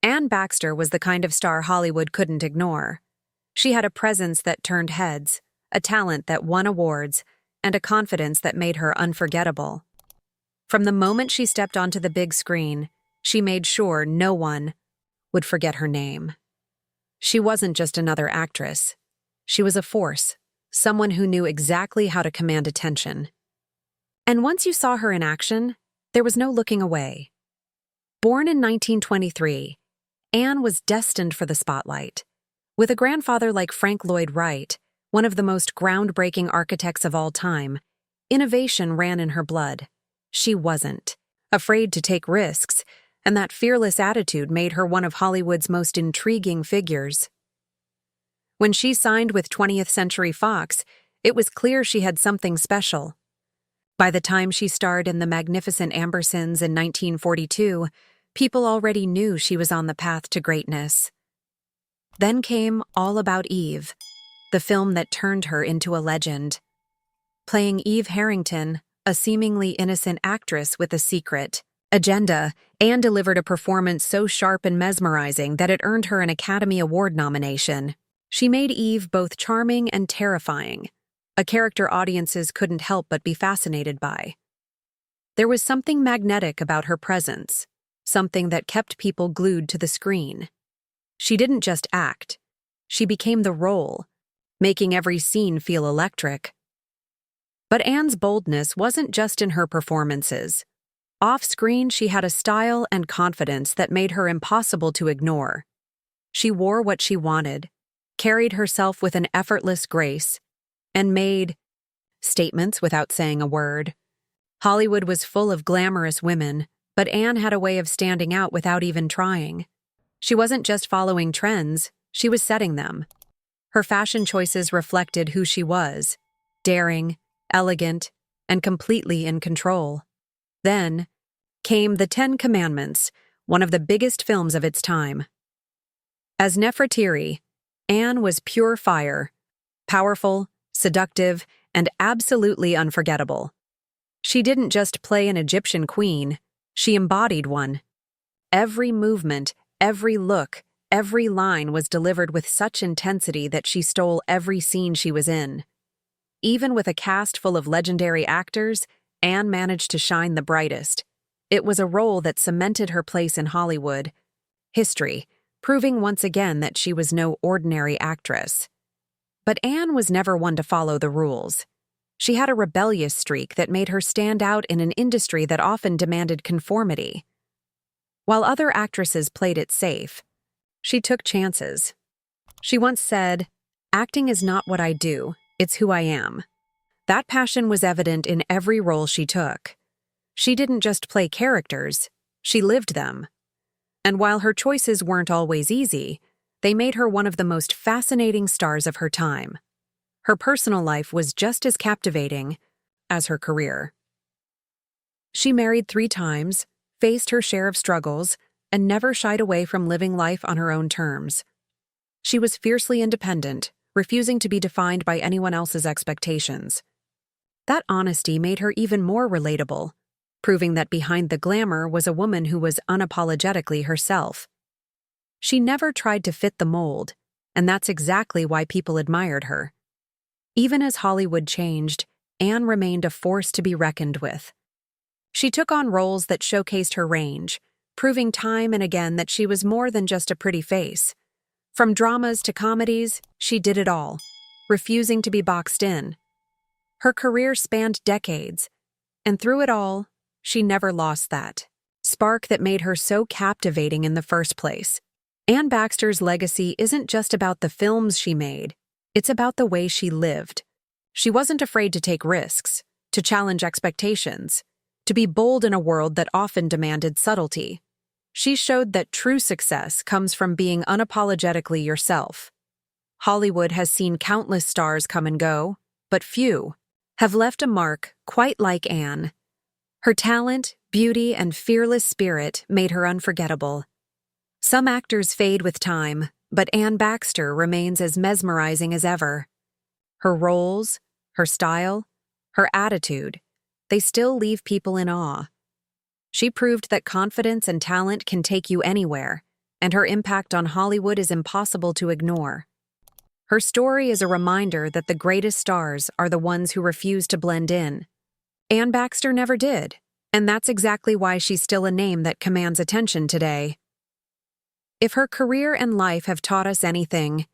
Anne Baxter was the kind of star Hollywood couldn't ignore. She had a presence that turned heads, a talent that won awards, and a confidence that made her unforgettable. From the moment she stepped onto the big screen, she made sure no one would forget her name. She wasn't just another actress. She was a force, someone who knew exactly how to command attention. And once you saw her in action, there was no looking away. Born in 1923, Anne was destined for the spotlight. With a grandfather like Frank Lloyd Wright, one of the most groundbreaking architects of all time, innovation ran in her blood. She wasn't afraid to take risks, and that fearless attitude made her one of Hollywood's most intriguing figures. When she signed with 20th Century Fox, it was clear she had something special. By the time she starred in The Magnificent Ambersons in 1942, people already knew she was on the path to greatness. Then came All About Eve, the film that turned her into a legend. Playing Eve Harrington, a seemingly innocent actress with a secret agenda, Anne delivered a performance so sharp and mesmerizing that it earned her an Academy Award nomination. She made Eve both charming and terrifying, a character audiences couldn't help but be fascinated by. There was something magnetic about her presence, something that kept people glued to the screen. She didn't just act, she became the role, making every scene feel electric. But Anne's boldness wasn't just in her performances. Off-screen, she had a style and confidence that made her impossible to ignore. She wore what she wanted, carried herself with an effortless grace, and made statements without saying a word. Hollywood was full of glamorous women, but Anne had a way of standing out without even trying. She wasn't just following trends, she was setting them. Her fashion choices reflected who she was: daring, elegant, and completely in control. Then came The Ten Commandments, one of the biggest films of its time. As Nefertiti, Anne was pure fire, powerful, seductive, and absolutely unforgettable. She didn't just play an Egyptian queen, she embodied one. Every movement, every look, every line was delivered with such intensity that she stole every scene she was in. Even with a cast full of legendary actors, Anne managed to shine the brightest. It was a role that cemented her place in Hollywood history, proving once again that she was no ordinary actress. But Anne was never one to follow the rules. She had a rebellious streak that made her stand out in an industry that often demanded conformity. While other actresses played it safe, she took chances. She once said, "Acting is not what I do, it's who I am." That passion was evident in every role she took. She didn't just play characters, she lived them. And while her choices weren't always easy, they made her one of the most fascinating stars of her time. Her personal life was just as captivating as her career. She married 3 times, faced her share of struggles, and never shied away from living life on her own terms. She was fiercely independent, refusing to be defined by anyone else's expectations. That honesty made her even more relatable, proving that behind the glamour was a woman who was unapologetically herself. She never tried to fit the mold, and that's exactly why people admired her. Even as Hollywood changed, Anne remained a force to be reckoned with. She took on roles that showcased her range, proving time and again that she was more than just a pretty face. From dramas to comedies, she did it all, refusing to be boxed in. Her career spanned decades, and through it all, she never lost that spark that made her so captivating in the first place. Anne Baxter's legacy isn't just about the films she made, it's about the way she lived. She wasn't afraid to take risks, to challenge expectations, to be bold in a world that often demanded subtlety. She showed that true success comes from being unapologetically yourself. Hollywood has seen countless stars come and go, but few have left a mark quite like Anne. Her talent, beauty, and fearless spirit made her unforgettable. Some actors fade with time, but Anne Baxter remains as mesmerizing as ever. Her roles, her style, her attitude, they still leave people in awe. She proved that confidence and talent can take you anywhere, and her impact on Hollywood is impossible to ignore. Her story is a reminder that the greatest stars are the ones who refuse to blend in. Anne Baxter never did, and that's exactly why she's still a name that commands attention today. If her career and life have taught us anything,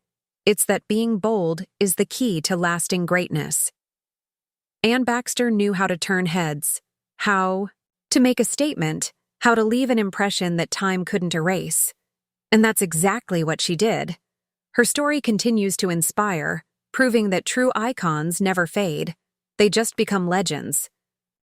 it's that being bold is the key to lasting greatness. Anne Baxter knew how to turn heads, how to make a statement, how to leave an impression that time couldn't erase. And that's exactly what she did. Her story continues to inspire, proving that true icons never fade. They just become legends.